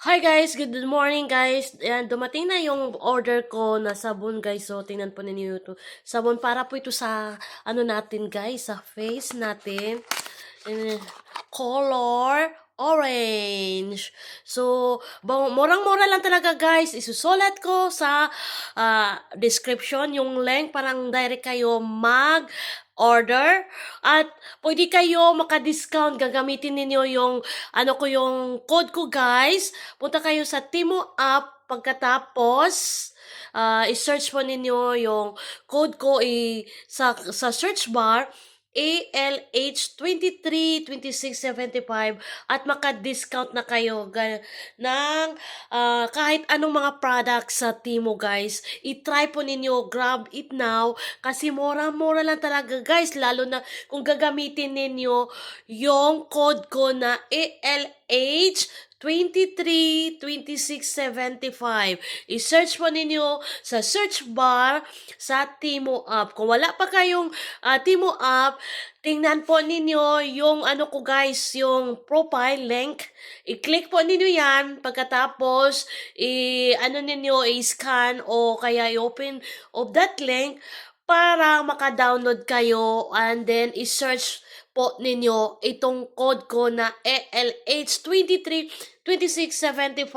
Hi guys, good morning guys. Ayan, dumating na yung order ko na sabon guys. So, tingnan po ninyo ito. Sabon para po ito sa, ano natin guys, sa face natin. And, color orange. So, murang-mura lang talaga guys. Isusulat ko sa description yung link. Parang direct kayo mag-order. At pwede kayo maka-discount. Gagamitin ninyo yung, yung code ko guys. Punta kayo sa Timo app. Pagkatapos, i-search po ninyo yung code ko sa search bar. ALH232675 at maka-discount na kayo ng kahit anong mga products sa Timo guys. I-try po ninyo, grab it now kasi mura-mura lang talaga guys, lalo na kung gagamitin ninyo yung code ko na ALH 232675. I-search po ninyo sa search bar sa Timo app. Kung wala pa kayong Timo app, tingnan po ninyo yung ko guys, yung profile link. I-click po ninyo yan. Pagkatapos, ninyo, i-scan o kaya i-open of that link para maka-download kayo and then i-search po ninyo itong code ko na ALH232675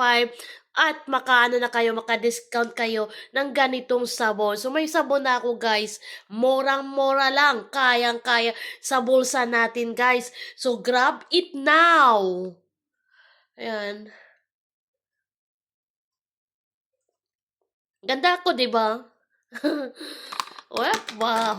at maka-discount kayo ng ganitong sabon. So may sabon na ako guys, murang-mura lang, kayang-kaya sa bulsa natin guys. So grab it now. Ayan. Ganda ako, 'di ba? Well, wow,